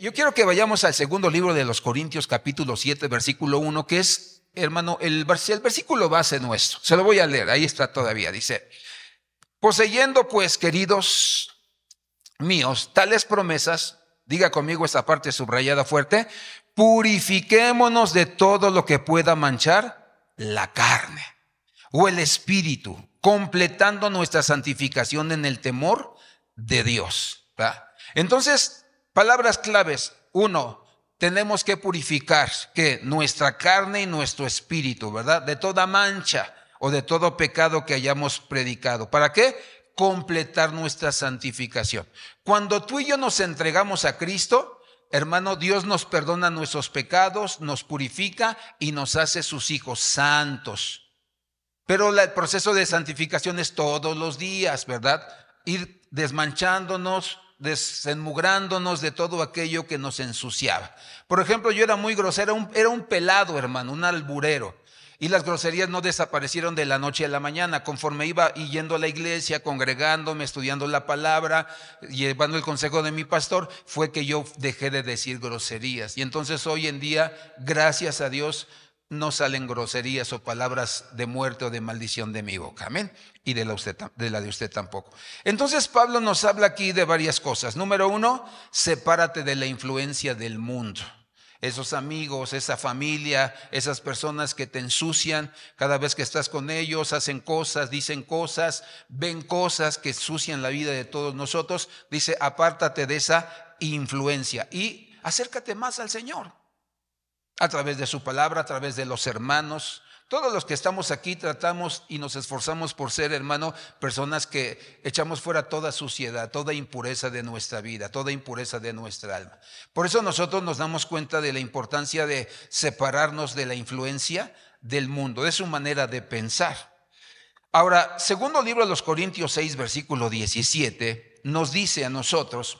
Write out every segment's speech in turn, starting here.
yo quiero que vayamos al segundo libro de los Corintios, capítulo 7, versículo 1, que es, hermano, el versículo base nuestro. Se lo voy a leer, ahí está todavía. Dice: poseyendo pues, queridos míos, tales promesas, diga conmigo esta parte subrayada fuerte: purifiquémonos de todo lo que pueda manchar la carne o el espíritu, completando nuestra santificación en el temor de Dios. ¿Verdad? Entonces, palabras claves. Uno, tenemos que purificar que nuestra carne y nuestro espíritu, ¿verdad? De toda mancha o de todo pecado que hayamos predicado. ¿Para qué? Completar nuestra santificación. Cuando tú y yo nos entregamos a Cristo, hermano, Dios nos perdona nuestros pecados, nos purifica y nos hace sus hijos santos. Pero el proceso de santificación es todos los días, ¿verdad? Ir desmanchándonos, desenmugrándonos de todo aquello que nos ensuciaba. Por ejemplo, yo era muy grosero, era un pelado, hermano, un alburero. Y las groserías no desaparecieron de la noche a la mañana. Conforme iba yendo a la iglesia, congregándome, estudiando la palabra, llevando el consejo de mi pastor, fue que yo dejé de decir groserías. Y entonces hoy en día, gracias a Dios, no salen groserías o palabras de muerte o de maldición de mi boca. Amén. Y de la de usted tampoco. Entonces Pablo nos habla aquí de varias cosas. Número uno, sepárate de la influencia del mundo. Esos amigos, esa familia, esas personas que te ensucian cada vez que estás con ellos, hacen cosas, dicen cosas, ven cosas que ensucian la vida de todos nosotros. Dice, apártate de esa influencia y acércate más al Señor. A través de su palabra, a través de los hermanos. Todos los que estamos aquí tratamos y nos esforzamos por ser, hermano, personas que echamos fuera toda suciedad, toda impureza de nuestra vida, toda impureza de nuestra alma. Por eso nosotros nos damos cuenta de la importancia de separarnos de la influencia del mundo, de su manera de pensar. Ahora, segundo libro de los Corintios 6, versículo 17, nos dice a nosotros,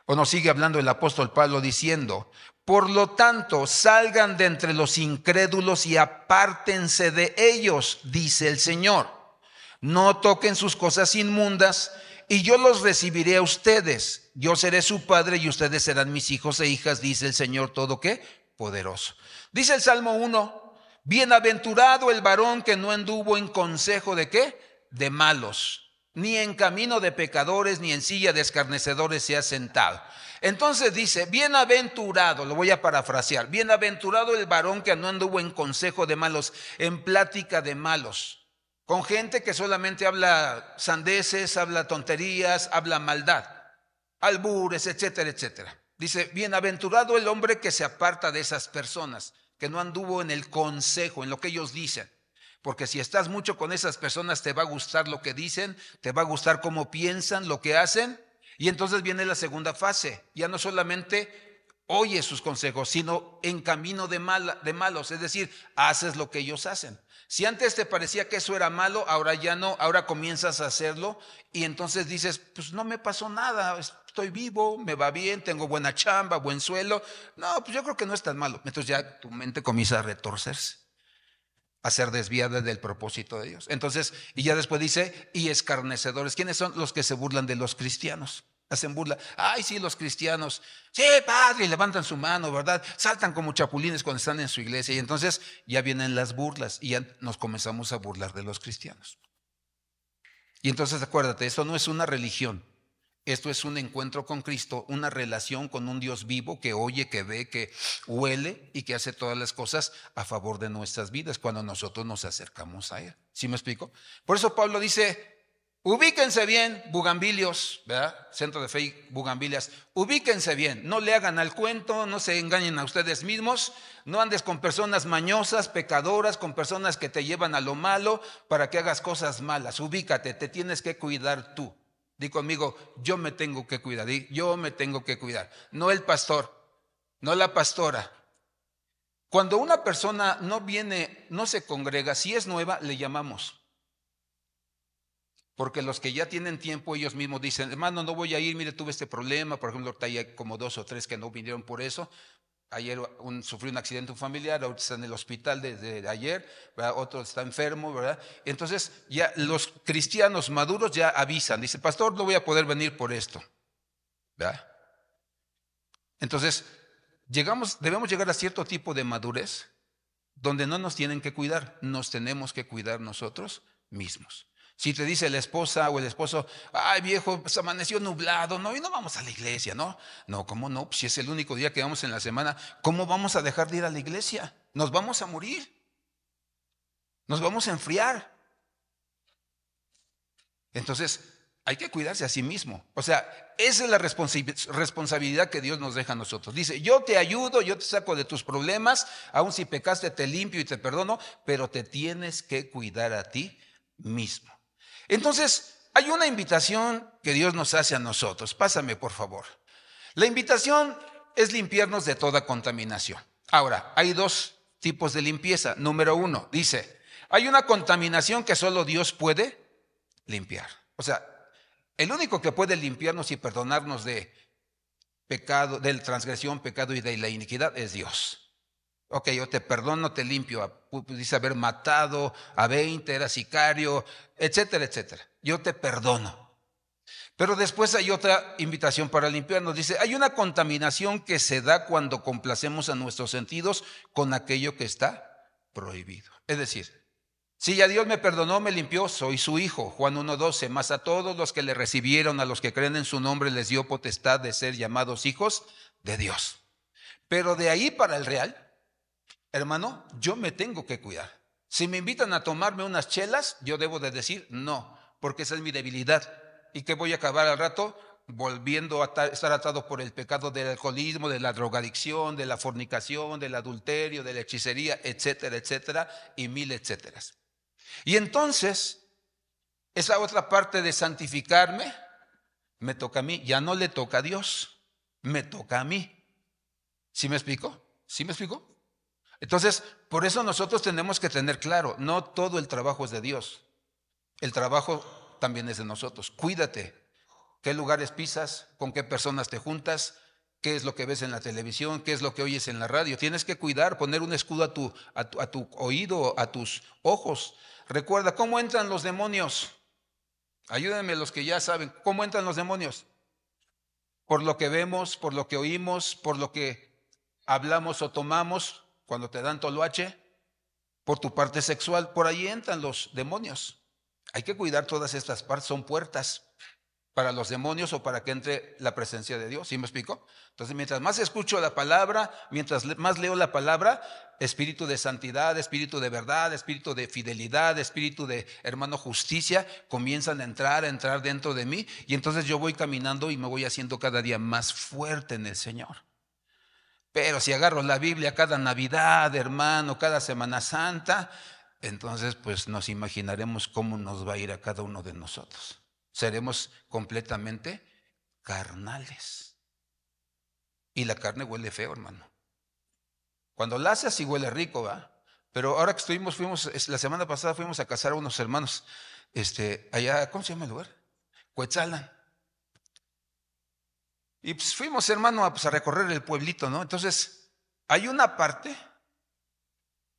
o nos sigue hablando el apóstol Pablo diciendo: por lo tanto, salgan de entre los incrédulos y apártense de ellos, dice el Señor. No toquen sus cosas inmundas y yo los recibiré a ustedes. Yo seré su padre y ustedes serán mis hijos e hijas, dice el Señor todo ¿qué? Poderoso. Dice el Salmo 1, bienaventurado el varón que no anduvo en consejo ¿de qué? De malos, ni en camino de pecadores, ni en silla de escarnecedores se ha sentado. Entonces dice, bienaventurado, lo voy a parafrasear, bienaventurado el varón que no anduvo en consejo de malos, en plática de malos, con gente que solamente habla sandeces, habla tonterías, habla maldad, albures, etcétera, etcétera. Dice, bienaventurado el hombre que se aparta de esas personas, que no anduvo en el consejo, en lo que ellos dicen. Porque si estás mucho con esas personas, te va a gustar lo que dicen, te va a gustar cómo piensan, lo que hacen. Y entonces viene la segunda fase. Ya no solamente oyes sus consejos, sino en camino de malos. Es decir, haces lo que ellos hacen. Si antes te parecía que eso era malo, ahora ya no, ahora comienzas a hacerlo. Y entonces dices, pues no me pasó nada, estoy vivo, me va bien, tengo buena chamba, buen suelo. No, pues yo creo que no es tan malo. Entonces ya tu mente comienza a retorcerse, a ser desviada del propósito de Dios. Entonces, y ya después dice, y escarnecedores. ¿Quiénes son los que se burlan de los cristianos? Hacen burla. Ay, sí, los cristianos. Sí, padre, y levantan su mano, ¿verdad? Saltan como chapulines cuando están en su iglesia. Y entonces ya vienen las burlas y ya nos comenzamos a burlar de los cristianos. Y entonces acuérdate, esto no es una religión. Esto es un encuentro con Cristo, una relación con un Dios vivo que oye, que ve, que huele y que hace todas las cosas a favor de nuestras vidas cuando nosotros nos acercamos a Él. ¿Sí me explico? Por eso Pablo dice, ubíquense bien, bugambilios, ¿verdad? Centro de Fe y Bugambilias, ubíquense bien, no le hagan al cuento, no se engañen a ustedes mismos, no andes con personas mañosas, pecadoras, con personas que te llevan a lo malo para que hagas cosas malas. Ubícate, te tienes que cuidar tú. Di conmigo, yo me tengo que cuidar, yo me tengo que cuidar. No el pastor, no la pastora. Cuando una persona no viene, no se congrega, si es nueva, le llamamos. Porque los que ya tienen tiempo, ellos mismos dicen, hermano, no voy a ir, mire, tuve este problema. Por ejemplo, hay como 2 o 3 que no vinieron por eso. Ayer sufrió un accidente familiar, ahorita está en el hospital desde ayer, ¿verdad? Otro está enfermo, ¿verdad? Entonces ya los cristianos maduros ya avisan, dice, pastor, no voy a poder venir por esto, ¿verdad? Entonces, debemos llegar a cierto tipo de madurez donde no nos tienen que cuidar, nos tenemos que cuidar nosotros mismos. Si te dice la esposa o el esposo, ay viejo, pues amaneció nublado, no, y no vamos a la iglesia, ¿no? No, ¿cómo no? Pues si es el único día que vamos en la semana, ¿cómo vamos a dejar de ir a la iglesia? Nos vamos a morir, nos vamos a enfriar. Entonces, hay que cuidarse a sí mismo. O sea, esa es la responsabilidad que Dios nos deja a nosotros. Dice, yo te ayudo, yo te saco de tus problemas, aun si pecaste te limpio y te perdono, pero te tienes que cuidar a ti mismo. Entonces, hay una invitación que Dios nos hace a nosotros. Pásame, por favor. La invitación es limpiarnos de toda contaminación. Ahora, hay dos tipos de limpieza. Número uno, dice, hay una contaminación que solo Dios puede limpiar. O sea, el único que puede limpiarnos y perdonarnos de pecado, de transgresión, pecado y de la iniquidad es Dios. Ok, yo te perdono, te limpio. Pudiste haber matado a 20, era sicario, etcétera, etcétera. Yo te perdono. Pero después hay otra invitación para limpiarnos. Dice, hay una contaminación que se da cuando complacemos a nuestros sentidos con aquello que está prohibido. Es decir, si ya Dios me perdonó, me limpió, soy su hijo. Juan 1:12, más a todos los que le recibieron, a los que creen en su nombre, les dio potestad de ser llamados hijos de Dios. Pero de ahí para el real, hermano, yo me tengo que cuidar. Si me invitan a tomarme unas chelas, yo debo de decir no, porque esa es mi debilidad. ¿Y que voy a acabar al rato? Volviendo a estar atado por el pecado del alcoholismo, de la drogadicción, de la fornicación, del adulterio, de la hechicería, etcétera, etcétera, y mil etcéteras. Y entonces, esa otra parte de santificarme, me toca a mí, ya no le toca a Dios, me toca a mí. ¿Sí me explico? ¿Sí me explico? Entonces, por eso nosotros tenemos que tener claro, no todo el trabajo es de Dios, el trabajo también es de nosotros. Cuídate, qué lugares pisas, con qué personas te juntas, qué es lo que ves en la televisión, qué es lo que oyes en la radio. Tienes que cuidar, poner un escudo a tu oído, a tus ojos. Recuerda, ¿cómo entran los demonios? Ayúdenme los que ya saben, ¿cómo entran los demonios? Por lo que vemos, por lo que oímos, por lo que hablamos o tomamos, cuando te dan toloache, por tu parte sexual, por ahí entran los demonios. Hay que cuidar todas estas partes, son puertas para los demonios o para que entre la presencia de Dios. ¿Sí me explico? Entonces, mientras más escucho la palabra, mientras más leo la palabra, espíritu de santidad, espíritu de verdad, espíritu de fidelidad, espíritu de, hermano, justicia, comienzan a entrar dentro de mí, y entonces yo voy caminando y me voy haciendo cada día más fuerte en el Señor. Pero si agarro la Biblia cada Navidad, hermano, cada Semana Santa, entonces pues nos imaginaremos cómo nos va a ir a cada uno de nosotros. Seremos completamente carnales. Y la carne huele feo, hermano. Cuando la haces sí huele rico, ¿va? Pero ahora que la semana pasada fuimos a casar a unos hermanos, allá, ¿cómo se llama el lugar? Cuetzalan. Y pues fuimos, hermano, a recorrer el pueblito, ¿no? Entonces, hay una parte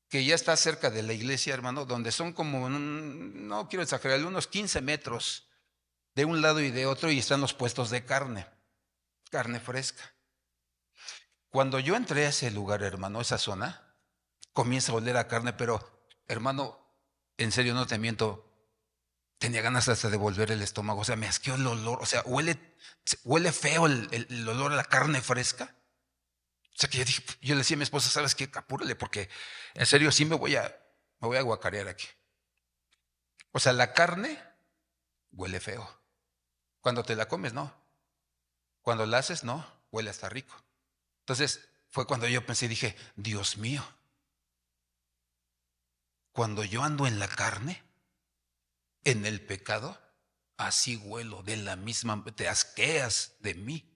que ya está cerca de la iglesia, hermano, donde son como, no quiero exagerar, unos 15 metros de un lado y de otro, y están los puestos de carne fresca. Cuando yo entré a ese lugar, hermano, esa zona, comienza a oler a carne, pero, hermano, en serio no te miento, tenía ganas hasta de volver el estómago, o sea, me asqueó el olor, o sea, huele feo el olor a la carne fresca. O sea, que yo le decía a mi esposa, ¿sabes qué? Apúrale, porque en serio sí me voy a guacarear aquí. O sea, la carne huele feo. Cuando te la comes, no. Cuando la haces, no, huele hasta rico. Entonces, fue cuando yo pensé y dije, Dios mío, cuando yo ando en la carne, en el pecado, así huelo de la misma, te asqueas de mí.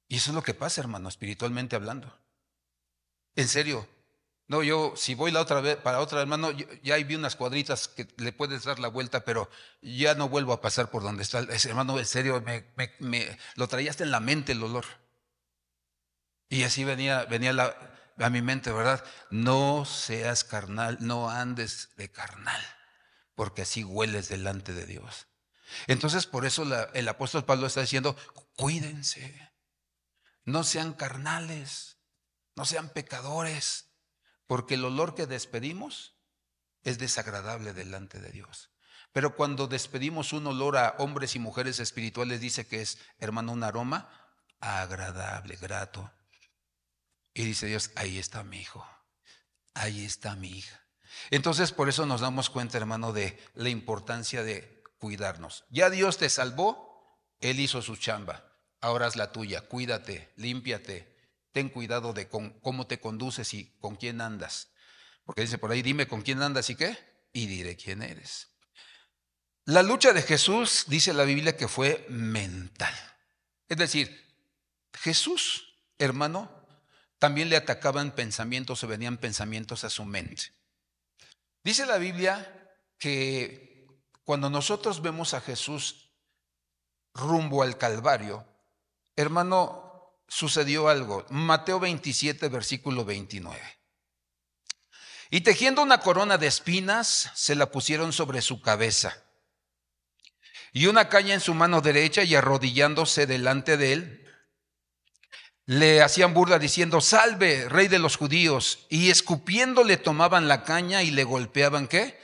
Y eso es lo que pasa, hermano, espiritualmente hablando. En serio. No, yo si voy la otra vez para otra, hermano, ya vi unas cuadritas que le puedes dar la vuelta, pero ya no vuelvo a pasar por donde está ese hermano. En serio, me lo traía hasta en la mente el olor. Y así venía a mi mente, ¿verdad? No seas carnal, no andes de carnal, porque así hueles delante de Dios. Entonces, por eso el apóstol Pablo está diciendo, cuídense. No sean carnales, no sean pecadores, porque el olor que despedimos es desagradable delante de Dios. Pero cuando despedimos un olor a hombres y mujeres espirituales, dice que es, hermano, un aroma agradable, grato. Y dice Dios, ahí está mi hijo, ahí está mi hija. Entonces, por eso nos damos cuenta, hermano, de la importancia de cuidarnos. Ya Dios te salvó, Él hizo su chamba. Ahora es la tuya. Cuídate, límpiate, ten cuidado de cómo te conduces y con quién andas. Porque dice por ahí, dime con quién andas y qué, y diré quién eres. La lucha de Jesús, dice la Biblia, que fue mental. Es decir, Jesús, hermano, también le atacaban pensamientos o venían pensamientos a su mente. Dice la Biblia que cuando nosotros vemos a Jesús rumbo al Calvario, hermano, sucedió algo. Mateo 27, versículo 29. Y tejiendo una corona de espinas, se la pusieron sobre su cabeza, y una caña en su mano derecha, y arrodillándose delante de él, le hacían burla diciendo, salve, rey de los judíos, y escupiéndole tomaban la caña y le golpeaban, ¿qué?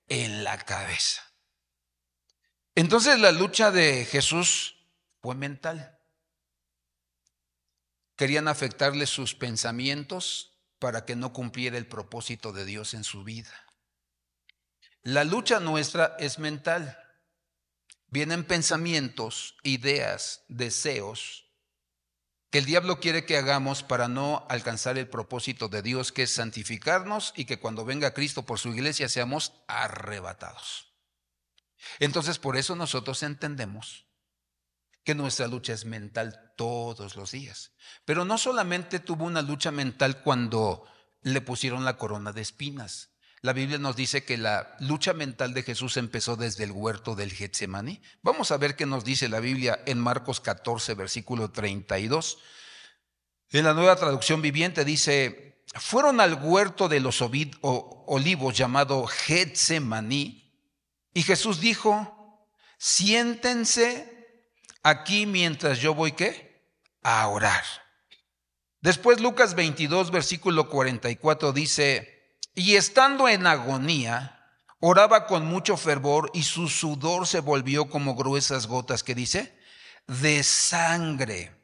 En la cabeza. Entonces la lucha de Jesús fue mental. Querían afectarle sus pensamientos para que no cumpliera el propósito de Dios en su vida. La lucha nuestra es mental. Vienen pensamientos, ideas, deseos que el diablo quiere que hagamos para no alcanzar el propósito de Dios, que es santificarnos y que cuando venga Cristo por su iglesia seamos arrebatados. Entonces, por eso nosotros entendemos que nuestra lucha es mental todos los días. Pero no solamente tuvo una lucha mental cuando le pusieron la corona de espinas. La Biblia nos dice que la lucha mental de Jesús empezó desde el huerto del Getsemaní. Vamos a ver qué nos dice la Biblia en Marcos 14, versículo 32. En la Nueva Traducción Viviente dice, fueron al huerto de los olivos llamado Getsemaní, y Jesús dijo, siéntense aquí mientras yo voy, ¿qué? A orar. Después Lucas 22, versículo 44 dice, y estando en agonía, oraba con mucho fervor y su sudor se volvió como gruesas gotas, ¿qué dice? De sangre.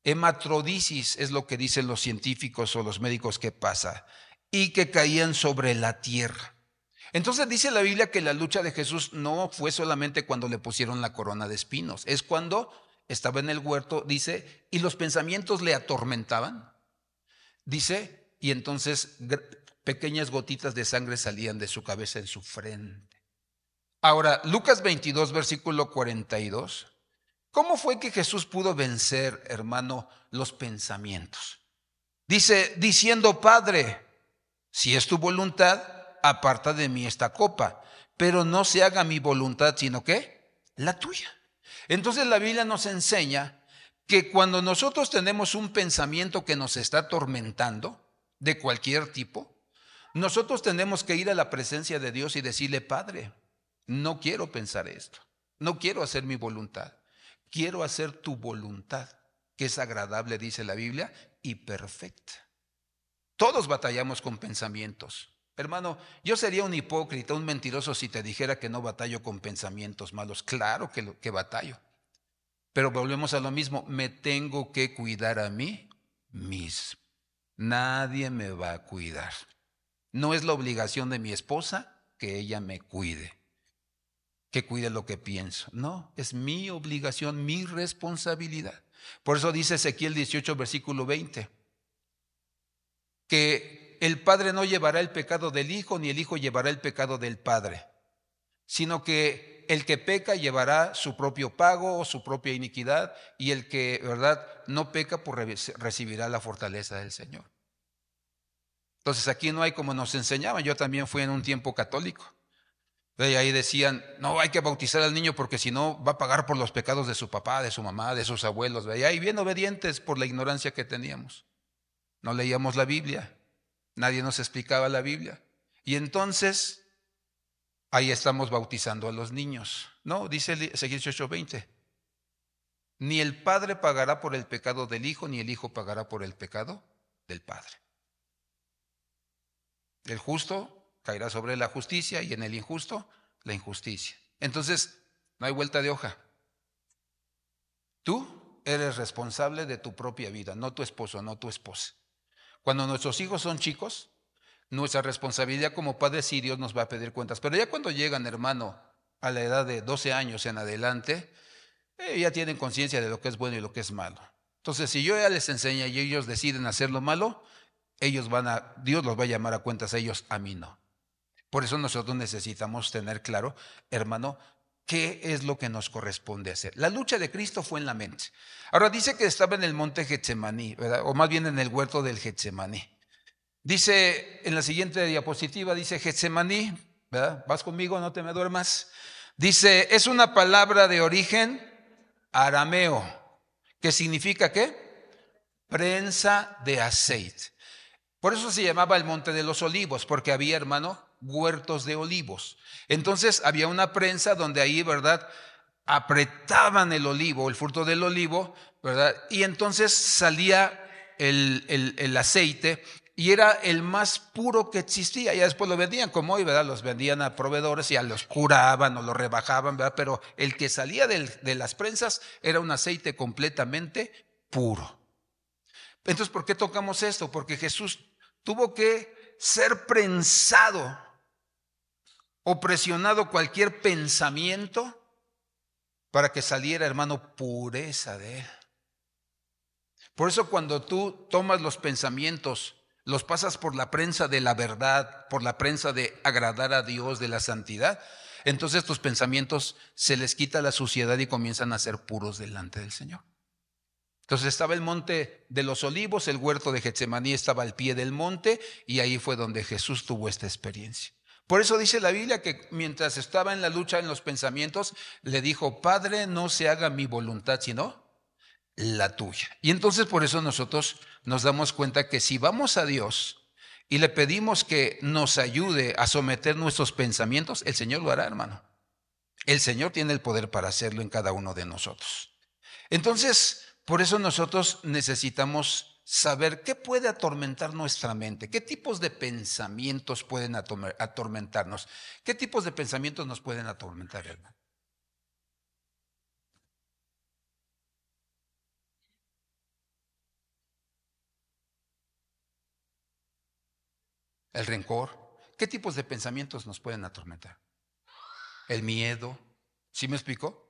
Hematrodisis es lo que dicen los científicos o los médicos que pasa, y que caían sobre la tierra. Entonces dice la Biblia que la lucha de Jesús no fue solamente cuando le pusieron la corona de espinos, es cuando estaba en el huerto, dice, y los pensamientos le atormentaban, dice, y entonces pequeñas gotitas de sangre salían de su cabeza en su frente. Ahora, Lucas 22, versículo 42, ¿cómo fue que Jesús pudo vencer, hermano, los pensamientos? Dice, diciendo, Padre, si es tu voluntad, aparta de mí esta copa, pero no se haga mi voluntad, sino que la tuya. Entonces la Biblia nos enseña que cuando nosotros tenemos un pensamiento que nos está atormentando, de cualquier tipo, nosotros tenemos que ir a la presencia de Dios y decirle, Padre, no quiero pensar esto, no quiero hacer mi voluntad, quiero hacer tu voluntad, que es agradable, dice la Biblia, y perfecta. Todos batallamos con pensamientos. Hermano, yo sería un hipócrita, un mentiroso si te dijera que no batallo con pensamientos malos. Claro que batallo. Pero volvemos a lo mismo, me tengo que cuidar a mí mismo. Nadie me va a cuidar. No es la obligación de mi esposa que ella me cuide, que cuide lo que pienso. No, es mi obligación, mi responsabilidad. Por eso dice Ezequiel 18, versículo 20, que el padre no llevará el pecado del hijo, ni el hijo llevará el pecado del padre, sino que el que peca llevará su propio pago o su propia iniquidad, y el que, ¿verdad?, no peca, pues recibirá la fortaleza del Señor. Entonces aquí no hay como nos enseñaban. Yo también fui en un tiempo católico. Y ahí decían, no, hay que bautizar al niño porque si no va a pagar por los pecados de su papá, de su mamá, de sus abuelos. Y ahí bien obedientes por la ignorancia que teníamos. No leíamos la Biblia, nadie nos explicaba la Biblia. Y entonces ahí estamos bautizando a los niños. No, dice Ezequiel 18:20. Ni el Padre pagará por el pecado del Hijo, ni el Hijo pagará por el pecado del Padre. El justo caerá sobre la justicia y en el injusto la injusticia. Entonces, no hay vuelta de hoja. Tú eres responsable de tu propia vida, no tu esposo, no tu esposa. Cuando nuestros hijos son chicos, nuestra responsabilidad como padres sí, Dios nos va a pedir cuentas. Pero ya cuando llegan, hermano, a la edad de 12 años en adelante, ya tienen conciencia de lo que es bueno y lo que es malo. Entonces, si yo ya les enseño y ellos deciden hacer lo malo, Dios los va a llamar a cuentas a ellos, a mí no. Por eso nosotros necesitamos tener claro, hermano, qué es lo que nos corresponde hacer. La lucha de Cristo fue en la mente. Ahora dice que estaba en el monte Getsemaní, ¿verdad? O más bien en el huerto del Getsemaní. Dice en la siguiente diapositiva, dice Getsemaní, ¿verdad? Vas conmigo, no te me duermas. Dice, es una palabra de origen arameo, que significa ¿qué? Prensa de aceite. Por eso se llamaba el Monte de los Olivos, porque había, hermano, huertos de olivos. Entonces había una prensa donde ahí, ¿verdad?, apretaban el olivo, el fruto del olivo, ¿verdad? Y entonces salía el aceite y era el más puro que existía. Ya después lo vendían como hoy, ¿verdad? Los vendían a proveedores y ya los curaban o lo rebajaban, ¿verdad? Pero el que salía de las prensas era un aceite completamente puro. Entonces, ¿por qué tocamos esto? Porque Jesús tuvo que ser prensado o presionado cualquier pensamiento para que saliera, hermano, pureza de él. Por eso cuando tú tomas los pensamientos, los pasas por la prensa de la verdad, por la prensa de agradar a Dios, de la santidad, entonces tus pensamientos se les quita la suciedad y comienzan a ser puros delante del Señor. Entonces estaba el monte de los olivos, el huerto de Getsemaní estaba al pie del monte y ahí fue donde Jesús tuvo esta experiencia. Por eso dice la Biblia que mientras estaba en la lucha en los pensamientos, le dijo, Padre, no se haga mi voluntad, sino la tuya. Y entonces por eso nosotros nos damos cuenta que si vamos a Dios y le pedimos que nos ayude a someter nuestros pensamientos, el Señor lo hará, hermano. El Señor tiene el poder para hacerlo en cada uno de nosotros. Entonces, por eso nosotros necesitamos saber qué puede atormentar nuestra mente, qué tipos de pensamientos pueden atormentarnos, qué tipos de pensamientos nos pueden atormentar, hermano. El rencor, ¿qué tipos de pensamientos nos pueden atormentar? El miedo, ¿sí me explico?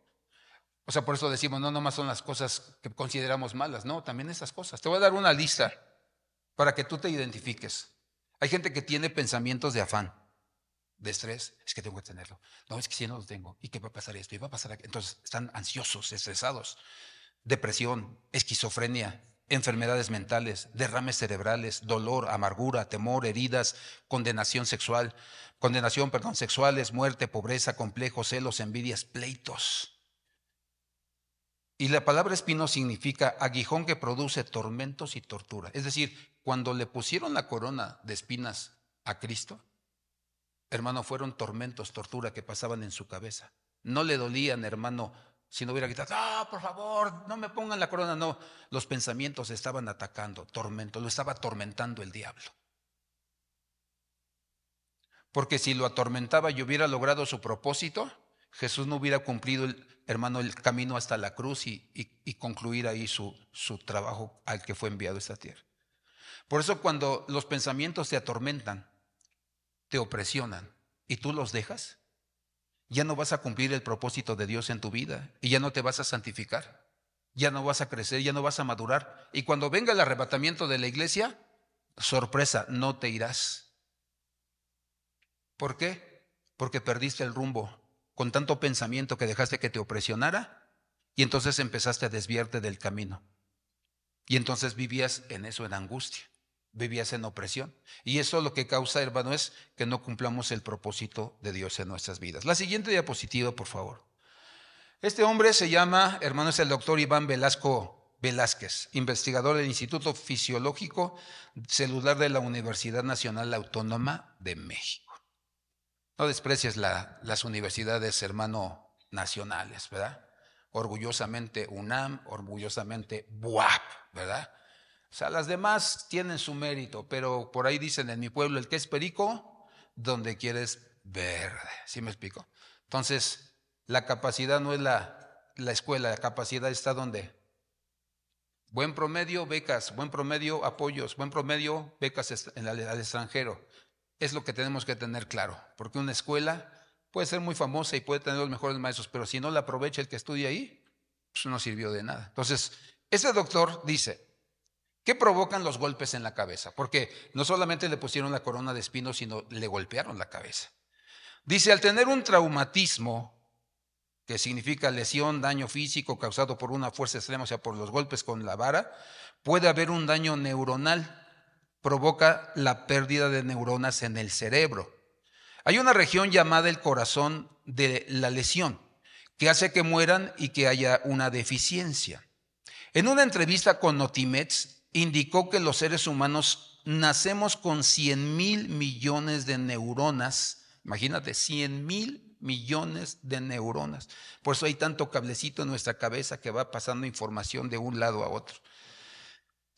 O sea, por eso decimos, no nomás son las cosas que consideramos malas, no, también esas cosas. Te voy a dar una lista para que tú te identifiques. Hay gente que tiene pensamientos de afán, de estrés, es que tengo que tenerlo. No, es que si no lo tengo, ¿y qué va a pasar esto? ¿Y va a pasar aquello? Entonces están ansiosos, estresados. Depresión, esquizofrenia, enfermedades mentales, derrames cerebrales, dolor, amargura, temor, heridas, sexuales, muerte, pobreza, complejos, celos, envidias, pleitos. Y la palabra espino significa aguijón que produce tormentos y tortura. Es decir, cuando le pusieron la corona de espinas a Cristo, hermano, fueron tormentos, tortura que pasaban en su cabeza. No le dolían, hermano, si no hubiera gritado, ah, por favor, no me pongan la corona. No, los pensamientos estaban atacando, tormento, lo estaba atormentando el diablo. Porque si lo atormentaba y hubiera logrado su propósito, Jesús no hubiera cumplido, hermano, el camino hasta la cruz y concluir ahí su trabajo al que fue enviado a esta tierra. Por eso cuando los pensamientos te atormentan, te opresionan y tú los dejas, ya no vas a cumplir el propósito de Dios en tu vida y ya no te vas a santificar, ya no vas a crecer, ya no vas a madurar. Y cuando venga el arrebatamiento de la iglesia, sorpresa, no te irás. ¿Por qué? Porque perdiste el rumbo con tanto pensamiento que dejaste que te opresionara y entonces empezaste a desviarte del camino. Y entonces vivías en eso, en angustia, vivías en opresión. Y eso lo que causa, hermano, es que no cumplamos el propósito de Dios en nuestras vidas. La siguiente diapositiva, por favor. Este hombre se llama, hermano, es el doctor Iván Velasco Velázquez, investigador del Instituto Fisiológico Celular de la Universidad Nacional Autónoma de México. No desprecies las universidades, hermano, nacionales, ¿verdad? orgullosamente UNAM, orgullosamente BUAP, ¿verdad? O sea, las demás tienen su mérito, pero por ahí dicen en mi pueblo, el que es perico, donde quieres verde, ¿sí me explico? Entonces, la capacidad no es la escuela, la capacidad está donde. Buen promedio, becas, buen promedio, apoyos, buen promedio, becas al extranjero. Es lo que tenemos que tener claro, porque una escuela puede ser muy famosa y puede tener los mejores maestros, pero si no la aprovecha el que estudia ahí, pues no sirvió de nada. Entonces, este doctor dice, ¿qué provocan los golpes en la cabeza? Porque no solamente le pusieron la corona de espinos, sino le golpearon la cabeza. Dice, al tener un traumatismo, que significa lesión, daño físico causado por una fuerza extrema, o sea, por los golpes con la vara, puede haber un daño neuronal, provoca la pérdida de neuronas en el cerebro. Hay una región llamada el corazón de la lesión, que hace que mueran y que haya una deficiencia. En una entrevista con Notimex, indicó que los seres humanos nacemos con 100,000 millones de neuronas. Imagínate, 100,000 millones de neuronas. Por eso hay tanto cablecito en nuestra cabeza que va pasando información de un lado a otro.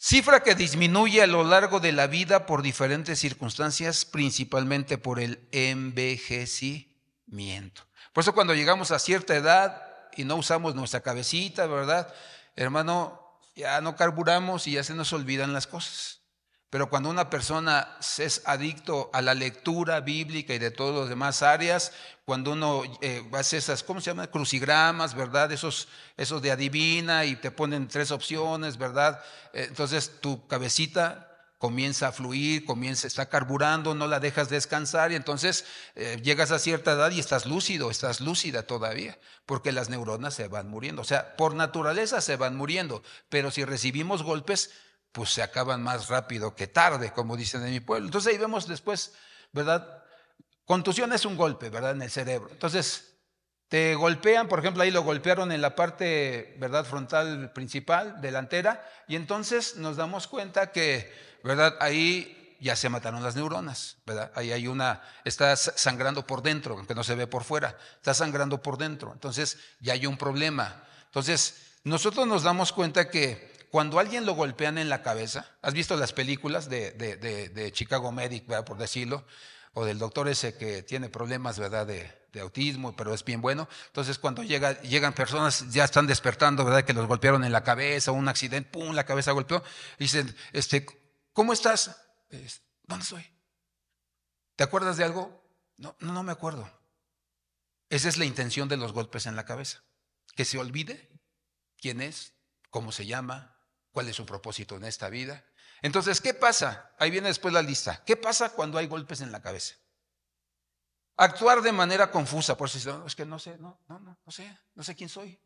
Cifra que disminuye a lo largo de la vida por diferentes circunstancias, principalmente por el envejecimiento. Por eso cuando llegamos a cierta edad y no usamos nuestra cabecita, ¿verdad? Hermano, ya no carburamos y ya se nos olvidan las cosas. Pero cuando una persona es adicto a la lectura bíblica y de todas las demás áreas, cuando uno hace esas, ¿cómo se llama? Crucigramas, ¿verdad? Esos de adivina y te ponen 3 opciones, ¿verdad? Entonces tu cabecita comienza a fluir, está carburando, no la dejas descansar y entonces llegas a cierta edad y estás lúcido, estás lúcida todavía, porque las neuronas se van muriendo. O sea, por naturaleza se van muriendo, pero si recibimos golpes, pues se acaban más rápido que tarde, como dicen en mi pueblo. Entonces ahí vemos después, ¿verdad? Contusión es un golpe, ¿verdad? En el cerebro. Entonces, te golpean, por ejemplo, ahí lo golpearon en la parte, ¿verdad? Frontal principal, delantera, y entonces nos damos cuenta que, ¿verdad? Ahí ya se mataron las neuronas, ¿verdad? Ahí hay está sangrando por dentro, aunque no se ve por fuera, está sangrando por dentro. Entonces, ya hay un problema. Entonces, nosotros nos damos cuenta que cuando alguien lo golpean en la cabeza, ¿has visto las películas de Chicago Medic, ¿verdad? Por decirlo? O del doctor ese que tiene problemas, ¿verdad? De autismo, pero es bien bueno. Entonces, cuando llegan personas, ya están despertando, ¿verdad? Que los golpearon en la cabeza, un accidente, ¡pum!, la cabeza golpeó. Y dicen, ¿cómo estás? ¿Dónde estoy? ¿Te acuerdas de algo? No me acuerdo. Esa es la intención de los golpes en la cabeza. Que se olvide quién es, cómo se llama, cuál es su propósito en esta vida. Entonces, ¿qué pasa? Ahí viene después la lista. ¿Qué pasa cuando hay golpes en la cabeza? Actuar de manera confusa, por si es que no sé, no sé quién soy.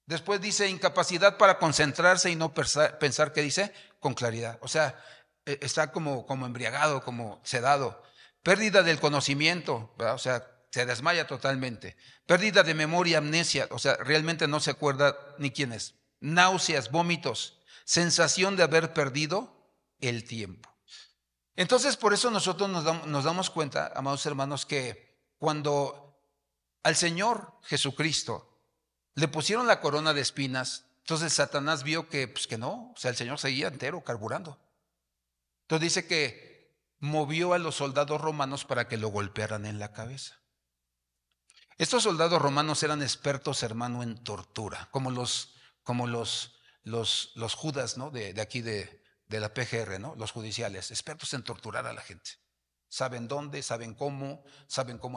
Después dice incapacidad para concentrarse y no pensar, ¿qué dice? Con claridad. O sea, está como embriagado, como sedado. Pérdida del conocimiento, ¿verdad? O sea, se desmaya totalmente. Pérdida de memoria, amnesia, o sea, realmente no se acuerda ni quién es. Náuseas, vómitos, sensación de haber perdido el tiempo. Entonces, por eso nosotros nos damos cuenta, amados hermanos, que cuando al Señor Jesucristo le pusieron la corona de espinas, entonces Satanás vio que no, o sea, el Señor seguía entero, carburando. Entonces dice que movió a los soldados romanos para que lo golpearan en la cabeza. Estos soldados romanos eran expertos, hermano, en tortura, como los Judas, ¿no? De aquí de la PGR, ¿no? Los judiciales, expertos en torturar a la gente. Saben dónde, saben cómo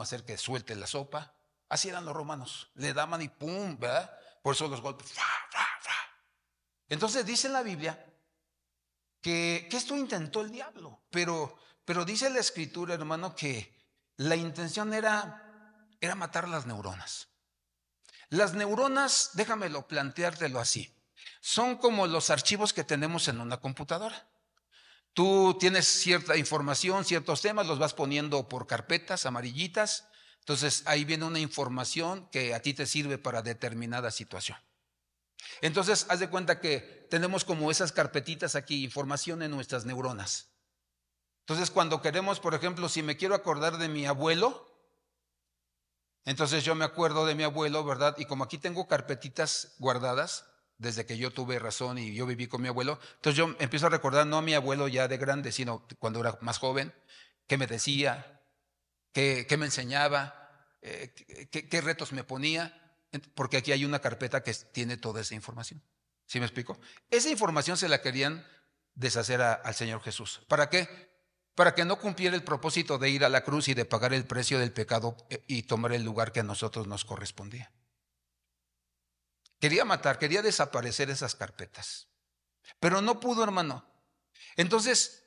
hacer que suelte la sopa. Así eran los romanos, le daban y pum, ¿verdad? Por eso los golpes. Entonces dice en la Biblia que esto intentó el diablo, pero dice la Escritura, hermano, que la intención era matar las neuronas. Las neuronas, déjamelo planteártelo así, son como los archivos que tenemos en una computadora. Tú tienes cierta información, ciertos temas, los vas poniendo por carpetas amarillitas. Entonces ahí viene una información que a ti te sirve para determinada situación. Entonces haz de cuenta que tenemos como esas carpetitas aquí, información en nuestras neuronas. Entonces cuando queremos, por ejemplo, si me quiero acordar de mi abuelo, Entonces yo me acuerdo de mi abuelo, ¿verdad? Y como aquí tengo carpetitas guardadas, desde que yo tuve razón y yo viví con mi abuelo, entonces yo empiezo a recordar no a mi abuelo ya de grande, sino cuando era más joven, qué me decía, qué me enseñaba, qué retos me ponía, porque aquí hay una carpeta que tiene toda esa información. ¿Sí me explico? Esa información se la querían deshacer al Señor Jesús. ¿Para qué? Para que no cumpliera el propósito de ir a la cruz y de pagar el precio del pecado y tomar el lugar que a nosotros nos correspondía. Quería matar, quería desaparecer esas carpetas, pero no pudo, hermano. Entonces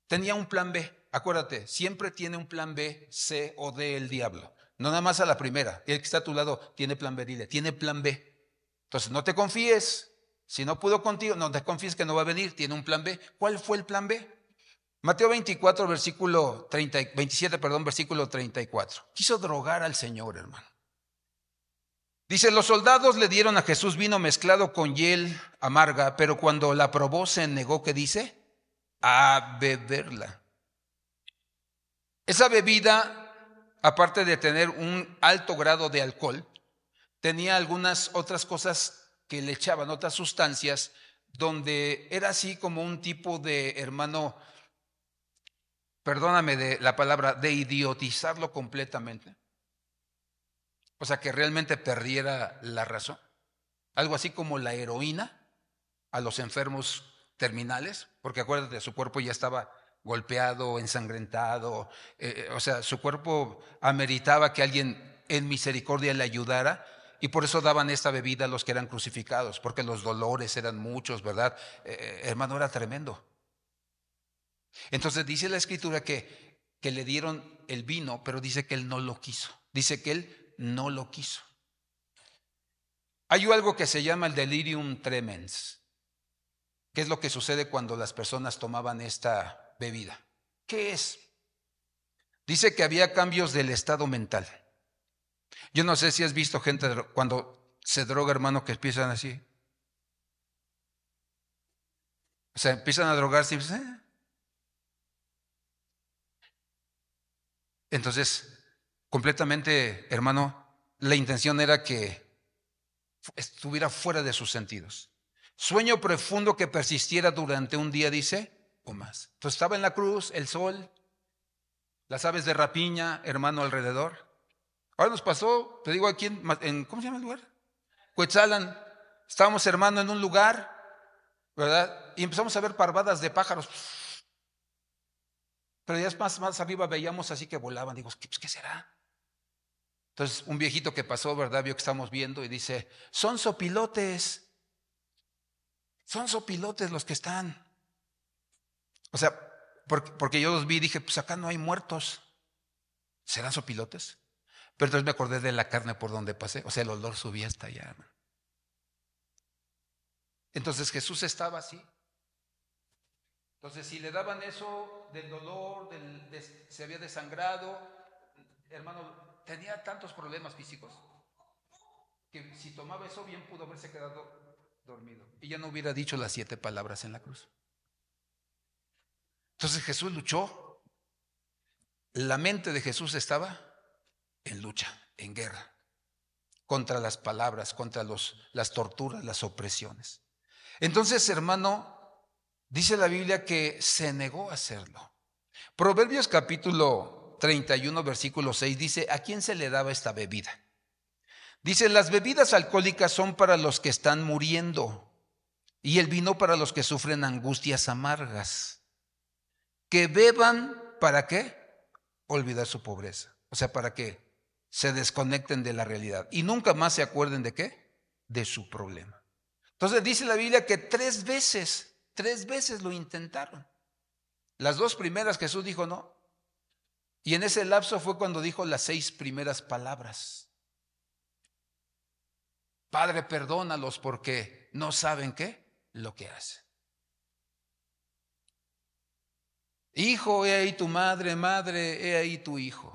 tenía un plan B. Acuérdate, siempre tiene un plan B, C o D el diablo. No nada más a la primera. El que está a tu lado tiene plan B, dile, tiene plan B. Entonces no te confíes. Si no pudo contigo, no te confíes que no va a venir, tiene un plan B. ¿Cuál fue el plan B? Mateo 24, versículo 27, versículo 34. Quiso drogar al Señor, hermano. Dice, los soldados le dieron a Jesús vino mezclado con hiel amarga, pero cuando la probó se negó, ¿qué dice? A beberla. Esa bebida, aparte de tener un alto grado de alcohol, tenía algunas otras cosas que le echaban, otras sustancias, donde era así como un tipo de, hermano, perdóname de la palabra, de idiotizarlo completamente. O sea, que realmente perdiera la razón. Algo así como la heroína a los enfermos terminales, porque acuérdate, su cuerpo ya estaba golpeado, ensangrentado, o sea, su cuerpo ameritaba que alguien en misericordia le ayudara, y por eso daban esta bebida a los que eran crucificados, porque los dolores eran muchos, ¿verdad? Hermano, era tremendo. Entonces dice la escritura que le dieron el vino, pero dice que él no lo quiso. Dice que él no lo quiso. Hay algo que se llama el delirium tremens. ¿Qué es lo que sucede cuando las personas tomaban esta bebida? ¿Qué es? Dice que había cambios del estado mental. Yo no sé si has visto gente cuando se droga, hermano, que empiezan así. O sea, empiezan a drogarse y Entonces, completamente, hermano, la intención era que estuviera fuera de sus sentidos. Sueño profundo que persistiera durante un día, dice, o más. Entonces estaba en la cruz, el sol, las aves de rapiña, hermano, alrededor. Ahora nos pasó, te digo aquí ¿cómo se llama el lugar? Cuetzalan. Estábamos, hermano, en un lugar, ¿verdad? Y empezamos a ver parvadas de pájaros. Pero ya más arriba veíamos así que volaban. Digo, ¿qué será? Entonces un viejito que pasó, ¿verdad? Vio que estamos viendo y dice, son sopilotes. Son sopilotes los que están. O sea, porque yo los vi y dije, pues acá no hay muertos. ¿Serán sopilotes? Pero entonces me acordé de la carne por donde pasé. O sea, el olor subía hasta allá. Entonces Jesús estaba así. Entonces si le daban eso del dolor, se había desangrado, hermano, tenía tantos problemas físicos que si tomaba eso bien pudo haberse quedado dormido y ya no hubiera dicho las 7 palabras en la cruz. Entonces Jesús luchó. La mente de Jesús estaba en lucha, en guerra, contra las palabras, contra las torturas, las opresiones. Entonces, hermano, dice la Biblia que se negó a hacerlo. Proverbios capítulo 31, versículo 6 dice, ¿a quién se le daba esta bebida? Dice, las bebidas alcohólicas son para los que están muriendo y el vino para los que sufren angustias amargas. Que beban, ¿para qué? Olvidar su pobreza. O sea, para que se desconecten de la realidad y nunca más se acuerden de qué, de su problema. Entonces dice la Biblia que 3 veces lo intentaron. Las 2 primeras Jesús dijo no. Y en ese lapso fue cuando dijo las 6 primeras palabras. Padre, perdónalos porque no saben qué, lo que hacen. Hijo, he ahí tu madre, madre, he ahí tu hijo.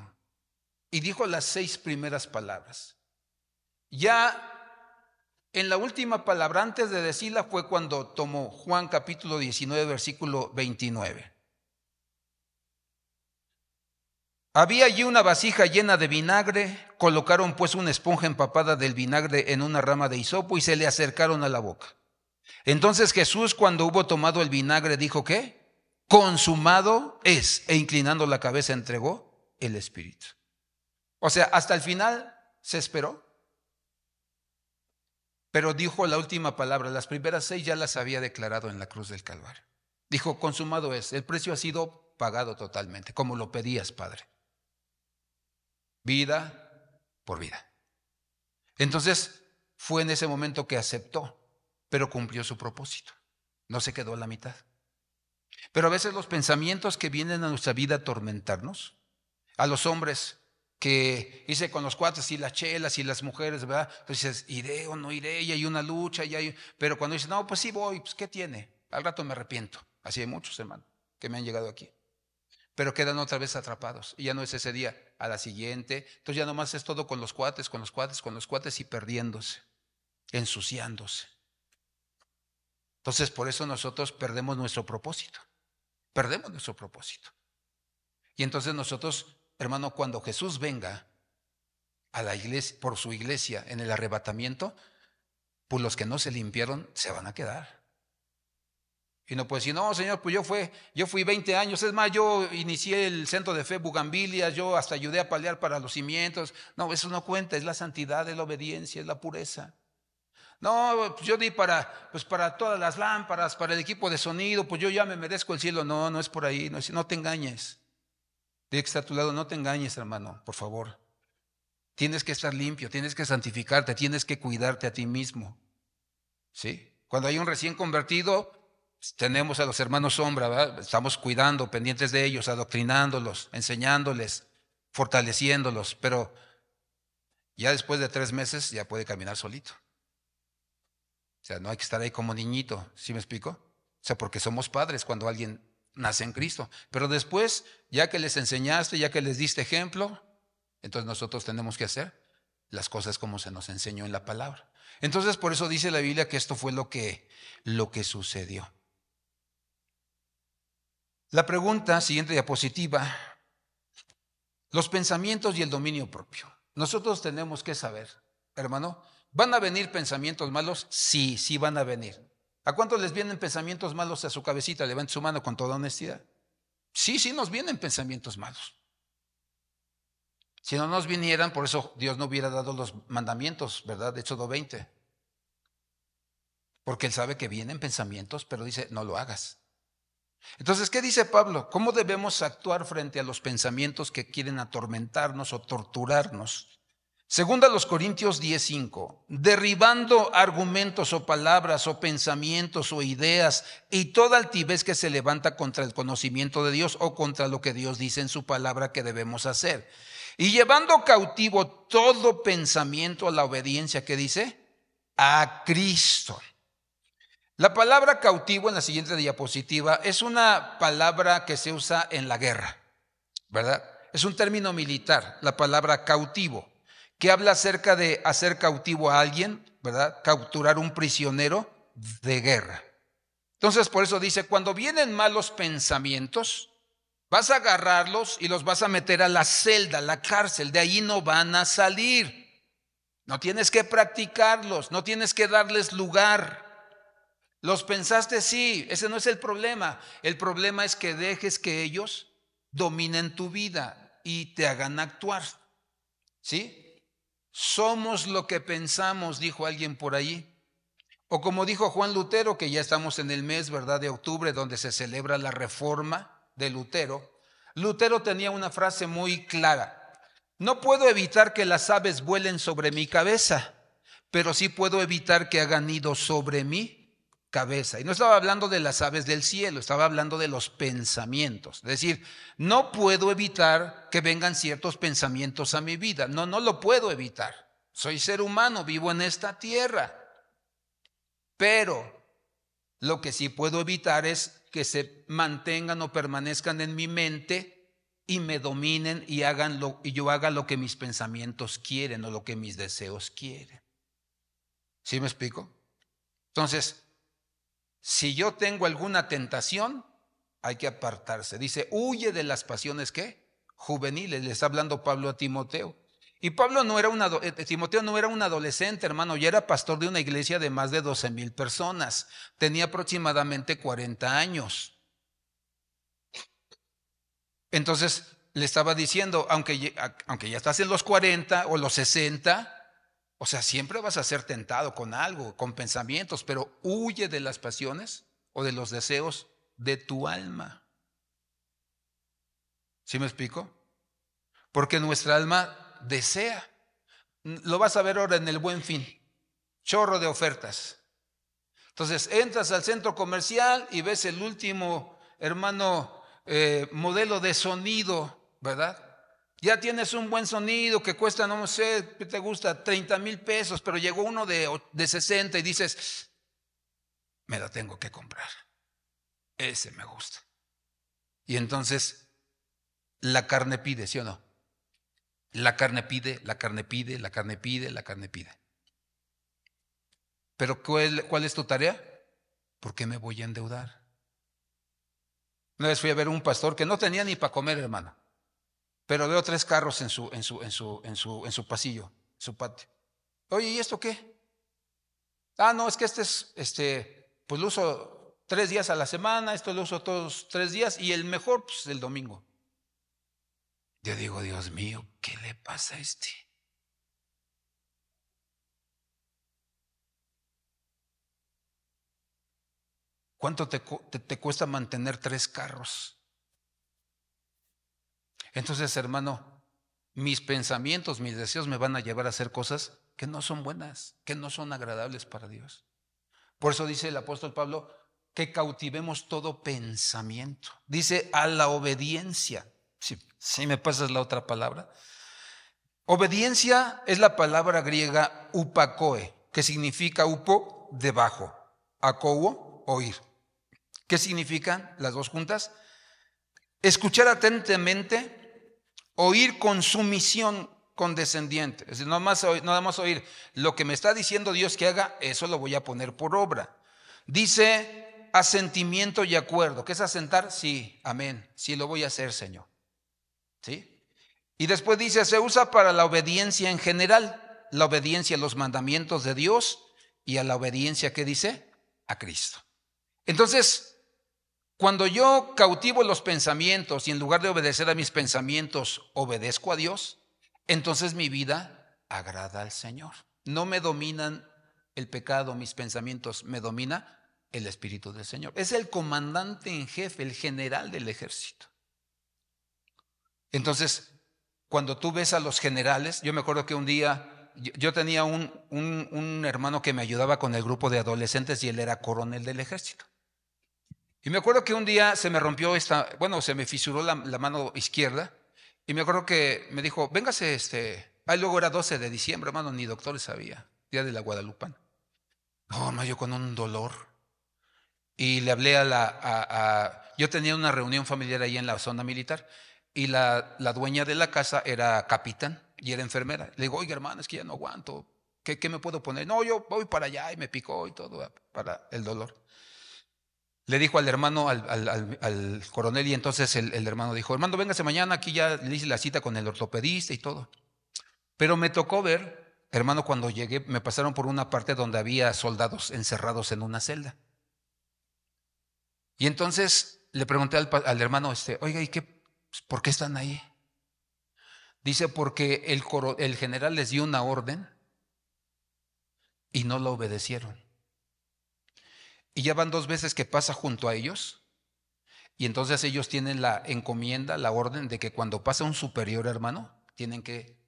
Y dijo las 6 primeras palabras. Ya en la última palabra, antes de decirla, fue cuando tomó Juan capítulo 19, versículo 29. Había allí una vasija llena de vinagre, colocaron pues una esponja empapada del vinagre en una rama de hisopo y se le acercaron a la boca. Entonces Jesús, cuando hubo tomado el vinagre, dijo, ¿qué? Consumado es, e inclinando la cabeza entregó el espíritu. O sea, hasta el final se esperó, pero dijo la última palabra. Las primeras 6 ya las había declarado en la cruz del Calvario. Dijo, consumado es, el precio ha sido pagado totalmente, como lo pedías, Padre. Vida por vida. Entonces fue en ese momento que aceptó, pero cumplió su propósito. No se quedó a la mitad. Pero a veces los pensamientos que vienen a nuestra vida a atormentarnos, a los hombres que hice con los cuates y las chelas y las mujeres, ¿verdad? Entonces, ¿iré o no iré? Y hay una lucha, pero cuando dicen, no, pues sí voy, pues ¿qué tiene? Al rato me arrepiento. Así hay muchos, hermano, que me han llegado aquí. Pero quedan otra vez atrapados. Y ya no es ese día, a la siguiente. Entonces ya nomás es todo con los cuates y perdiéndose, ensuciándose. Entonces por eso nosotros perdemos nuestro propósito. Perdemos nuestro propósito. Y entonces nosotros, hermano, cuando Jesús venga a la iglesia, por su iglesia en el arrebatamiento, pues los que no se limpiaron se van a quedar. Y no puede decir, no, Señor, pues yo fui 20 años, es más, yo inicié el centro de fe Bugambilias, yo hasta ayudé a paliar para los cimientos. No, eso no cuenta, es la santidad, es la obediencia, es la pureza. No, pues yo di para todas las lámparas, para el equipo de sonido, pues yo ya me merezco el cielo. No, no es por ahí, no te engañes. Dile que está a tu lado, no te engañes, hermano, por favor. Tienes que estar limpio, tienes que santificarte, tienes que cuidarte a ti mismo. ¿Sí? Cuando hay un recién convertido, tenemos a los hermanos sombra, ¿verdad? Estamos cuidando, pendientes de ellos, adoctrinándolos, enseñándoles, fortaleciéndolos, pero ya después de 3 meses ya puede caminar solito. O sea, no hay que estar ahí como niñito, ¿sí me explico? O sea, porque somos padres cuando alguien nace en Cristo. Pero después, ya que les enseñaste, ya que les diste ejemplo, entonces nosotros tenemos que hacer las cosas como se nos enseñó en la palabra. Entonces, por eso dice la Biblia que esto fue lo que sucedió. La pregunta, siguiente diapositiva, los pensamientos y el dominio propio. Nosotros tenemos que saber, hermano, ¿van a venir pensamientos malos? Sí, sí van a venir. ¿A cuántos les vienen pensamientos malos a su cabecita? Levante su mano con toda honestidad. Sí, sí nos vienen pensamientos malos. Si no nos vinieran, por eso Dios no hubiera dado los mandamientos, ¿verdad? De Éxodo 20. Porque Él sabe que vienen pensamientos, pero dice, no lo hagas. Entonces, ¿qué dice Pablo? ¿Cómo debemos actuar frente a los pensamientos que quieren atormentarnos o torturarnos? Segunda a los Corintios 10:5, derribando argumentos o palabras o pensamientos o ideas y toda altivez que se levanta contra el conocimiento de Dios o contra lo que Dios dice en su palabra que debemos hacer. Y llevando cautivo todo pensamiento a la obediencia, ¿qué dice? A Cristo. La palabra cautivo en la siguiente diapositiva es una palabra que se usa en la guerra, ¿verdad? Es un término militar, la palabra cautivo, que habla acerca de hacer cautivo a alguien, ¿verdad? Capturar un prisionero de guerra. Entonces, por eso dice, cuando vienen malos pensamientos, vas a agarrarlos y los vas a meter a la celda, a la cárcel, de ahí no van a salir. No tienes que practicarlos, no tienes que darles lugar. Los pensaste, sí, ese no es el problema. El problema es que dejes que ellos dominen tu vida y te hagan actuar. ¿Sí? Somos lo que pensamos, dijo alguien por ahí. O como dijo Juan Lutero, que ya estamos en el mes, ¿verdad?, de octubre, donde se celebra la reforma de Lutero. Lutero tenía una frase muy clara. No puedo evitar que las aves vuelen sobre mi cabeza, pero sí puedo evitar que hagan nido sobre mí. Cabeza. Y no estaba hablando de las aves del cielo, estaba hablando de los pensamientos. Es decir, no puedo evitar que vengan ciertos pensamientos a mi vida. No lo puedo evitar. Soy ser humano, vivo en esta tierra. Pero lo que sí puedo evitar es que se mantengan o permanezcan en mi mente y me dominen y yo haga lo que mis pensamientos quieren o lo que mis deseos quieren. ¿Sí me explico? Entonces, si yo tengo alguna tentación, hay que apartarse. Dice, huye de las pasiones, ¿qué? juveniles. Le está hablando Pablo a Timoteo. Y Pablo no era Timoteo no era un adolescente, hermano, ya era pastor de una iglesia de más de 12,000 personas. Tenía aproximadamente 40 años. Entonces le estaba diciendo, aunque ya estás en los 40 o los 60, o sea, siempre vas a ser tentado con algo, con pensamientos, pero huye de las pasiones o de los deseos de tu alma. ¿Sí me explico? Porque nuestra alma desea. Lo vas a ver ahora en el Buen Fin. Chorro de ofertas. Entonces entras al centro comercial y ves el último, hermano, modelo de sonido, ¿verdad? Ya tienes un buen sonido que cuesta, no sé, ¿qué te gusta? 30,000 pesos, pero llegó uno de 60 y dices, me lo tengo que comprar. Ese me gusta. Y entonces la carne pide, ¿sí o no? La carne pide, la carne pide, la carne pide, la carne pide. Pero ¿cuál es tu tarea? ¿Por qué me voy a endeudar? Una vez fui a ver un pastor que no tenía ni para comer, hermano. Pero veo 3 carros en su pasillo, en su patio. Oye, ¿y esto qué? Ah, no, es que pues lo uso 3 días a la semana, esto lo uso todos 3 días y el mejor, pues el domingo. Yo digo, Dios mío, ¿qué le pasa a este? ¿Cuánto te cuesta mantener 3 carros? Entonces, hermano, mis pensamientos, mis deseos me van a llevar a hacer cosas que no son buenas, que no son agradables para Dios. Por eso dice el apóstol Pablo que cautivemos todo pensamiento. Dice a la obediencia. Si me pasas la otra palabra. Obediencia es la palabra griega upakoe, que significa upo, debajo, akouo, oír. ¿Qué significan las dos juntas? Escuchar atentamente, oír con sumisión condescendiente. Es decir, nada más oír lo que me está diciendo Dios que haga, eso lo voy a poner por obra. Dice asentimiento y acuerdo. ¿Qué es asentar? Sí, amén. Sí, lo voy a hacer, Señor. ¿Sí? Y después dice, se usa para la obediencia en general, la obediencia a los mandamientos de Dios y a la obediencia, ¿qué dice? A Cristo. Entonces, cuando yo cautivo los pensamientos y en lugar de obedecer a mis pensamientos, obedezco a Dios, entonces mi vida agrada al Señor. No me dominan el pecado, mis pensamientos, me domina el Espíritu del Señor. Es el comandante en jefe, el general del ejército. Entonces, cuando tú ves a los generales, yo me acuerdo que un día yo tenía un hermano que me ayudaba con el grupo de adolescentes y él era coronel del ejército. Y me acuerdo que un día se me rompió se me fisuró la mano izquierda y me acuerdo que me dijo, véngase, luego era 12 de diciembre, hermano, ni doctores sabía, día de la Guadalupana. No, hermano, yo con un dolor. Y le hablé yo tenía una reunión familiar ahí en la zona militar y la dueña de la casa era capitán y era enfermera. Le digo, oiga, hermano, es que ya no aguanto. ¿Qué me puedo poner? No, yo voy para allá y me picó y todo para el dolor. Le dijo al hermano, al coronel, y entonces el hermano dijo, hermano, véngase mañana, aquí ya le hice la cita con el ortopedista y todo. Pero me tocó ver, hermano, cuando llegué, me pasaron por una parte donde había soldados encerrados en una celda. Y entonces le pregunté al hermano, oiga, ¿y por qué están ahí? Dice, porque el general les dio una orden y no la obedecieron. Y ya van 2 veces que pasa junto a ellos. Y entonces ellos tienen la encomienda, la orden de que cuando pasa un superior, hermano, tienen que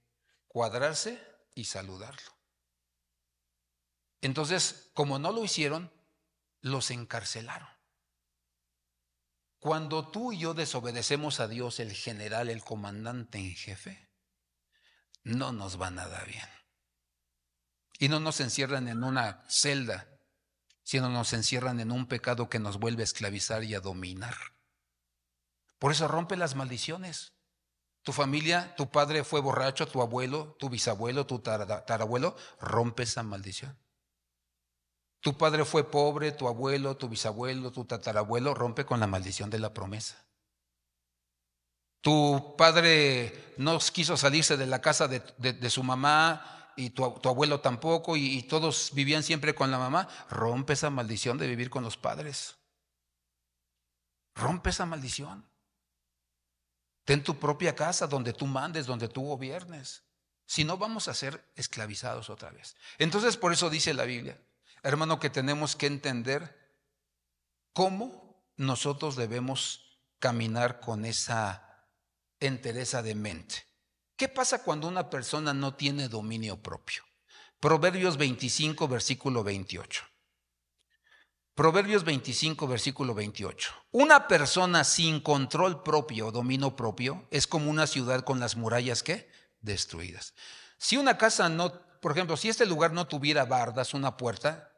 cuadrarse y saludarlo. Entonces, como no lo hicieron, los encarcelaron. Cuando tú y yo desobedecemos a Dios, el general, el comandante en jefe, no nos va nada bien. Y no nos encierran en una celda, sino nos encierran en un pecado que nos vuelve a esclavizar y a dominar. Por eso rompe las maldiciones. Tu familia, tu padre fue borracho, tu abuelo, tu bisabuelo, tu tatarabuelo, rompe esa maldición. Tu padre fue pobre, tu abuelo, tu bisabuelo, tu tatarabuelo, rompe con la maldición de la promesa. Tu padre no quiso salirse de la casa de su mamá y tu abuelo tampoco y todos vivían siempre con la mamá. Rompe esa maldición de vivir con los padres. Rompe esa maldición. Ten tu propia casa donde tú mandes, donde tú gobiernes. Si no, vamos a ser esclavizados otra vez. Entonces, por eso dice la Biblia, hermano, que tenemos que entender cómo nosotros debemos caminar con esa entereza de mente. ¿Qué pasa cuando una persona no tiene dominio propio? Proverbios 25, versículo 28. Proverbios 25, versículo 28. Una persona sin control propio o dominio propio es como una ciudad con las murallas, ¿qué? Destruidas. Si una casa no, por ejemplo, si este lugar no tuviera bardas, una puerta,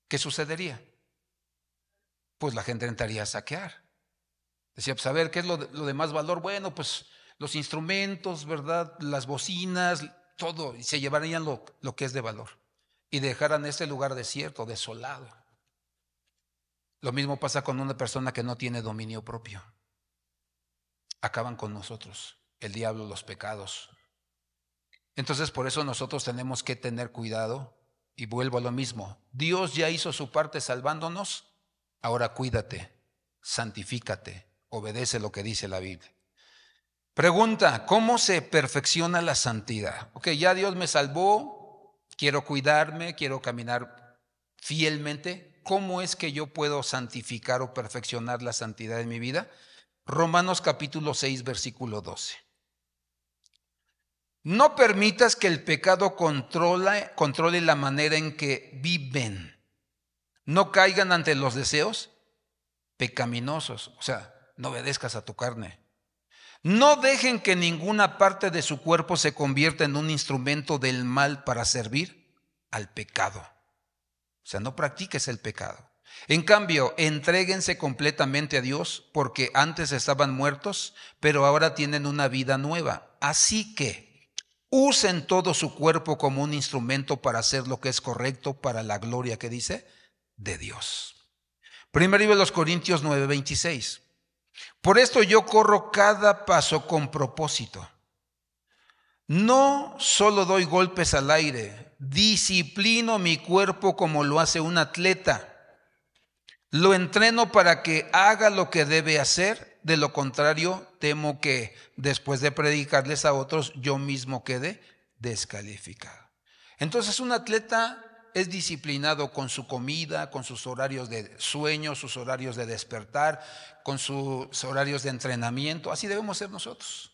¿qué sucedería? Pues la gente entraría a saquear. Decía, pues a ver, ¿qué es lo de más valor? Bueno, pues los instrumentos, ¿verdad? Las bocinas, todo, y se llevarían lo que es de valor. Y dejaran este lugar desierto, desolado. Lo mismo pasa con una persona que no tiene dominio propio. Acaban con nosotros, el diablo, los pecados. Entonces, por eso nosotros tenemos que tener cuidado. Y vuelvo a lo mismo. Dios ya hizo su parte salvándonos. Ahora cuídate, santifícate, obedece lo que dice la Biblia. Pregunta, ¿cómo se perfecciona la santidad? Ok, ya Dios me salvó, quiero cuidarme, quiero caminar fielmente. ¿Cómo es que yo puedo santificar o perfeccionar la santidad en mi vida? Romanos capítulo 6, versículo 12. No permitas que el pecado controle la manera en que viven. No caigan ante los deseos pecaminosos. O sea, no obedezcas a tu carne. No dejen que ninguna parte de su cuerpo se convierta en un instrumento del mal para servir al pecado. O sea, no practiques el pecado. En cambio, entréguense completamente a Dios porque antes estaban muertos, pero ahora tienen una vida nueva. Así que usen todo su cuerpo como un instrumento para hacer lo que es correcto para la gloria, que dice, de Dios. Primero libro de los Corintios 9:26. Por esto yo corro cada paso con propósito. No solo doy golpes al aire, disciplino mi cuerpo como lo hace un atleta. Lo entreno para que haga lo que debe hacer. De lo contrario, temo que después de predicarles a otros, yo mismo quede descalificado. Entonces, un atleta es disciplinado con su comida, con sus horarios de sueño, sus horarios de despertar, con sus horarios de entrenamiento. Así debemos ser nosotros.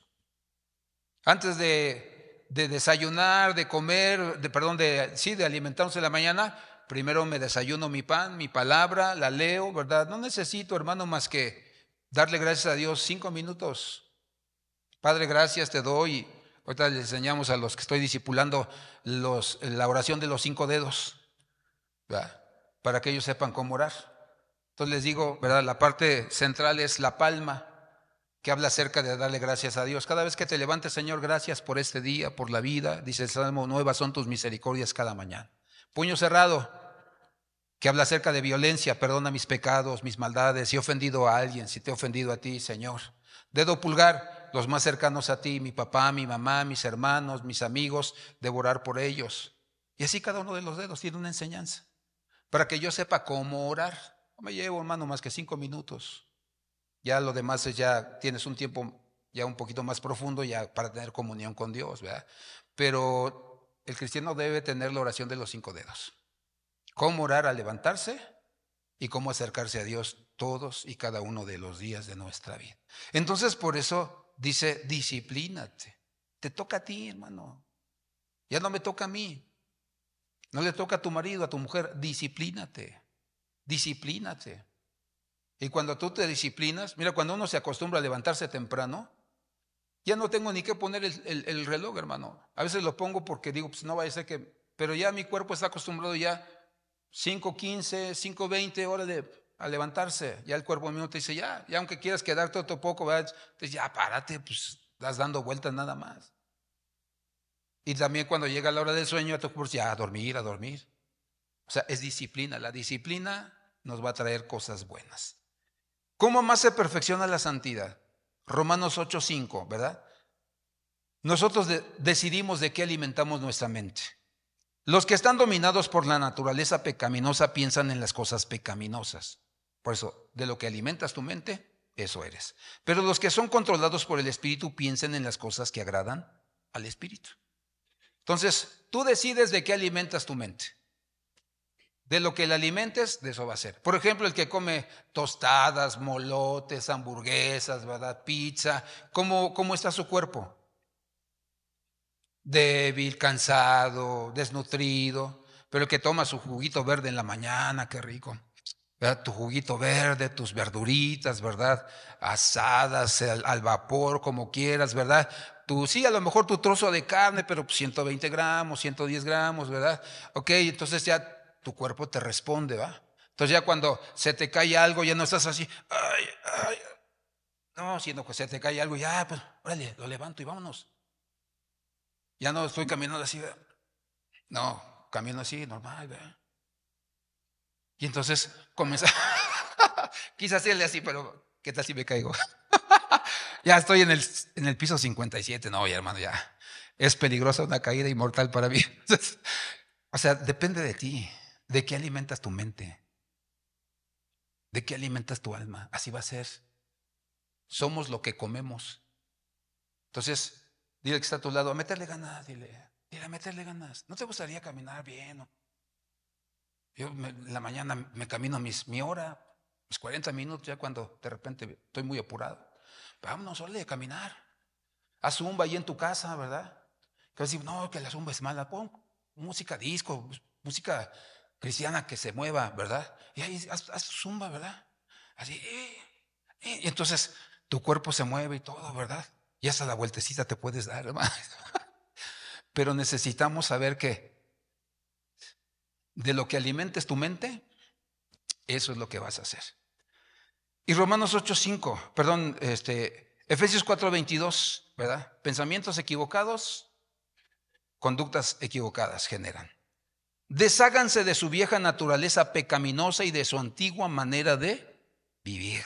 Antes de desayunar, de comer, de alimentarnos en la mañana, primero me desayuno mi pan, mi palabra, la leo, ¿verdad? No necesito, hermano, más que darle gracias a Dios 5 minutos. Padre, gracias te doy. Ahorita les enseñamos a los que estoy discipulando la oración de los 5 dedos, ¿verdad? Para que ellos sepan cómo orar. Entonces les digo, ¿verdad? La parte central es la palma, que habla acerca de darle gracias a Dios. Cada vez que te levantes, Señor, gracias por este día, por la vida. Dice el Salmo, nuevas son tus misericordias cada mañana. Puño cerrado, que habla acerca de violencia, perdona mis pecados, mis maldades, si he ofendido a alguien, si te he ofendido a ti, Señor. Dedo pulgar, los más cercanos a ti, mi papá, mi mamá, mis hermanos, mis amigos, debo orar por ellos. Y así cada uno de los dedos tiene una enseñanza, para que yo sepa cómo orar. No me llevo, hermano, más que 5 minutos. Ya lo demás es ya tienes un tiempo ya un poquito más profundo ya para tener comunión con Dios, ¿verdad? Pero el cristiano debe tener la oración de los 5 dedos. Cómo orar al levantarse y cómo acercarse a Dios todos y cada uno de los días de nuestra vida. Entonces, por eso dice, disciplínate. Te toca a ti, hermano. Ya no me toca a mí. No le toca a tu marido, a tu mujer. Disciplínate. Disciplínate. Y cuando tú te disciplinas, mira, cuando uno se acostumbra a levantarse temprano, ya no tengo ni que poner el reloj, hermano. A veces lo pongo porque digo, pues no vaya a ser que, pero ya mi cuerpo está acostumbrado ya 5:15, 5:20 horas a levantarse. Ya el cuerpo mío te dice, ya aunque quieras quedarte otro poco, ¿verdad? Entonces ya párate, pues estás dando vueltas nada más. Y también cuando llega la hora del sueño, ya a dormir, a dormir. O sea, es disciplina. La disciplina nos va a traer cosas buenas. ¿Cómo más se perfecciona la santidad? Romanos 8:5, ¿verdad? Nosotros decidimos de qué alimentamos nuestra mente. Los que están dominados por la naturaleza pecaminosa piensan en las cosas pecaminosas. Por eso, de lo que alimentas tu mente, eso eres. Pero los que son controlados por el Espíritu piensan en las cosas que agradan al Espíritu. Entonces, tú decides de qué alimentas tu mente. De lo que le alimentes, de eso va a ser. Por ejemplo, el que come tostadas, molotes, hamburguesas, ¿verdad? Pizza, ¿cómo está su cuerpo? Débil, cansado, desnutrido. Pero el que toma su juguito verde en la mañana, qué rico. ¿Verdad? Tu juguito verde, tus verduritas, ¿verdad? Asadas al vapor, como quieras, ¿verdad? Sí, a lo mejor tu trozo de carne, pero 120 gramos, 110 gramos, ¿verdad? Ok, entonces ya tu cuerpo te responde, ¿va? Entonces ya cuando se te cae algo, ya no estás así, ay, ay. No, sino que se te cae algo, ya, pues, órale, lo levanto y vámonos. Ya no estoy caminando así, ¿verdad? No, camino así, normal, ¿verdad? Y entonces comienza, quise hacerle así, pero ¿qué tal si me caigo? Ya estoy en el piso 57, no, ya hermano, ya. Es peligrosa una caída y mortal para mí. Entonces, o sea, depende de ti, de qué alimentas tu mente, de qué alimentas tu alma, así va a ser. Somos lo que comemos. Entonces, dile que está a tu lado, a meterle ganas, dile a meterle ganas. ¿No te gustaría caminar bien? Yo en la mañana me camino mi hora, mis 40 minutos, ya cuando de repente estoy muy apurado. Vámonos, órale, a caminar. Haz zumba ahí en tu casa, ¿verdad? Que vas a decir, no, que la zumba es mala. Pon música disco, música cristiana que se mueva, ¿verdad? Y ahí haz zumba, ¿verdad? Así, y entonces tu cuerpo se mueve y todo, ¿verdad? Y hasta la vueltecita te puedes dar, hermano. Pero necesitamos saber que de lo que alimentes tu mente, eso es lo que vas a hacer. Y Romanos 8:5, perdón, Efesios 4:22, ¿verdad? Pensamientos equivocados, conductas equivocadas generan. Desháganse de su vieja naturaleza pecaminosa y de su antigua manera de vivir.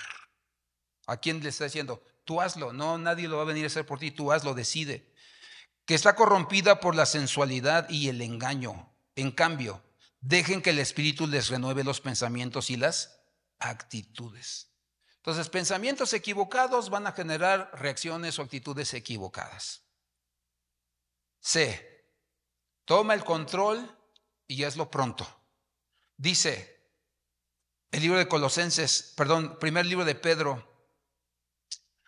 ¿A quién le está diciendo? Tú hazlo, no, nadie lo va a venir a hacer por ti, tú hazlo, decide. Que está corrompida por la sensualidad y el engaño. En cambio, dejen que el Espíritu les renueve los pensamientos y las actitudes. Entonces, pensamientos equivocados van a generar reacciones o actitudes equivocadas. C. Toma el control y hazlo pronto. Dice el libro de Colosenses, primer libro de Pedro,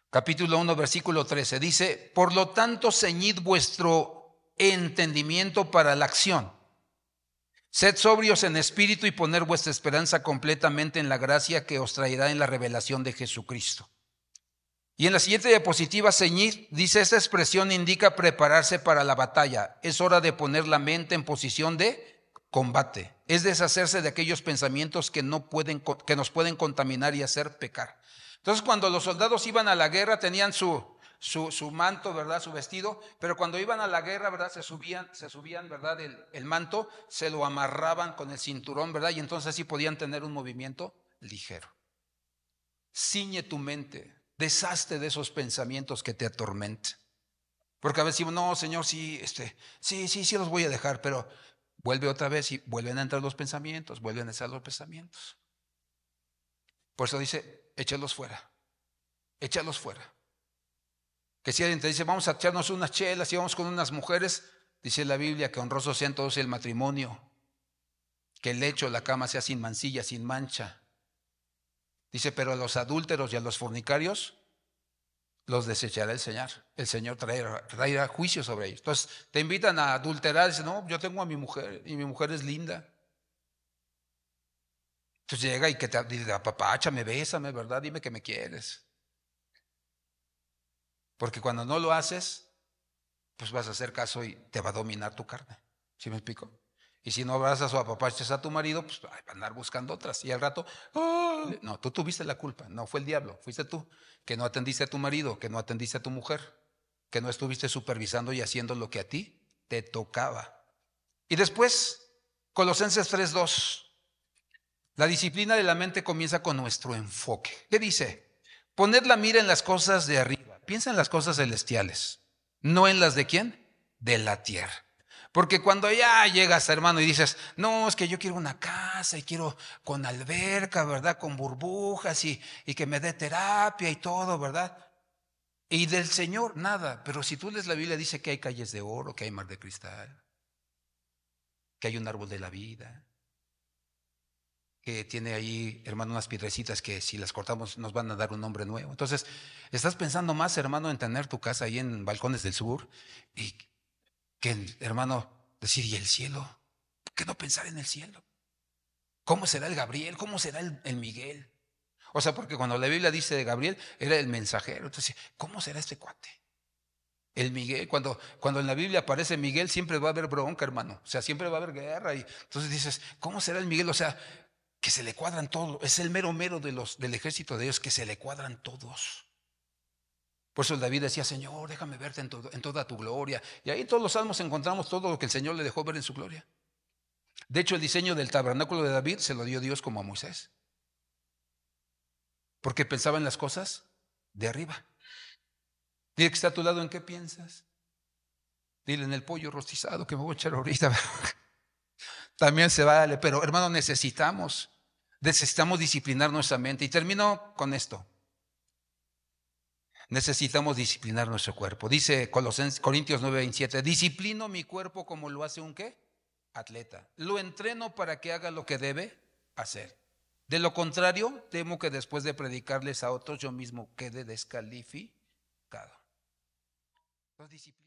capítulo 1, versículo 13. Dice, por lo tanto, ceñid vuestro entendimiento para la acción. Sed sobrios en espíritu y poner vuestra esperanza completamente en la gracia que os traerá en la revelación de Jesucristo. Y en la siguiente diapositiva, ceñir, dice, esta expresión indica prepararse para la batalla. Es hora de poner la mente en posición de combate. Es deshacerse de aquellos pensamientos que nos pueden contaminar y hacer pecar. Entonces, cuando los soldados iban a la guerra, tenían su manto, ¿verdad? Su vestido, pero cuando iban a la guerra, ¿verdad? Se subían, ¿verdad? El manto, se lo amarraban con el cinturón, ¿verdad? Y entonces así podían tener un movimiento ligero. Ciñe tu mente, deshazte de esos pensamientos que te atormentan. Porque a veces decimos, no, Señor, sí los voy a dejar, pero vuelve otra vez y vuelven a entrar los pensamientos, vuelven a entrar los pensamientos. Por eso dice, échalos fuera, échalos fuera. Que si alguien te dice, vamos a echarnos unas chelas y vamos con unas mujeres, dice la Biblia que honrosos sean todos el matrimonio, que el lecho, la cama sea sin mancilla, sin mancha. Dice, pero a los adúlteros y a los fornicarios los desechará el Señor. El Señor traerá juicio sobre ellos. Entonces te invitan a adulterar, dice, no, yo tengo a mi mujer y mi mujer es linda. Entonces llega y que te dice, apapáchame, bésame, ¿verdad? Dime que me quieres. Porque cuando no lo haces, pues vas a hacer caso y te va a dominar tu carne. ¿Sí me explico? Y si no abrazas o apapachas a tu marido, pues va a andar buscando otras. Y al rato, ¡oh! No, tú tuviste la culpa. No fue el diablo, fuiste tú. Que no atendiste a tu marido, que no atendiste a tu mujer, que no estuviste supervisando y haciendo lo que a ti te tocaba. Y después, Colosenses 3:2. La disciplina de la mente comienza con nuestro enfoque. ¿Qué dice? Poned la mira en las cosas de arriba. Piensa en las cosas celestiales, no en las de ¿quién? De la tierra. Porque cuando ya llegas, hermano, y dices, no, es que yo quiero una casa y quiero con alberca, ¿verdad? Con burbujas y que me dé terapia y todo, ¿verdad? Y del Señor, nada. Pero si tú lees la Biblia, dice que hay calles de oro, que hay mar de cristal, que hay un árbol de la vida, que tiene ahí, hermano, unas piedrecitas que si las cortamos nos van a dar un nombre nuevo. Entonces, estás pensando más, hermano, en tener tu casa ahí en Balcones del Sur y que, hermano, decir, ¿y el cielo? ¿Por qué no pensar en el cielo? ¿Cómo será el Gabriel? ¿Cómo será el Miguel? O sea, porque cuando la Biblia dice de Gabriel, era el mensajero. Entonces, ¿cómo será este cuate? El Miguel, cuando en la Biblia aparece Miguel, siempre va a haber bronca, hermano. O sea, siempre va a haber guerra. Y entonces dices, ¿cómo será el Miguel? O sea, que se le cuadran todos. Es el mero mero del ejército de Dios, que se le cuadran todos. Por eso David decía, Señor, déjame verte en toda tu gloria. Y ahí en todos los salmos encontramos todo lo que el Señor le dejó ver en su gloria. De hecho, el diseño del tabernáculo de David se lo dio Dios como a Moisés. Porque pensaba en las cosas de arriba. Dile que está a tu lado, ¿en qué piensas? Dile, en el pollo rostizado que me voy a echar ahorita. También se vale, pero hermano, necesitamos disciplinar nuestra mente. Y termino con esto. Necesitamos disciplinar nuestro cuerpo. Dice Corintios 9:27, disciplino mi cuerpo como lo hace un ¿qué? Atleta. Lo entreno para que haga lo que debe hacer. De lo contrario, temo que después de predicarles a otros, yo mismo quede descalificado. Entonces, disciplina.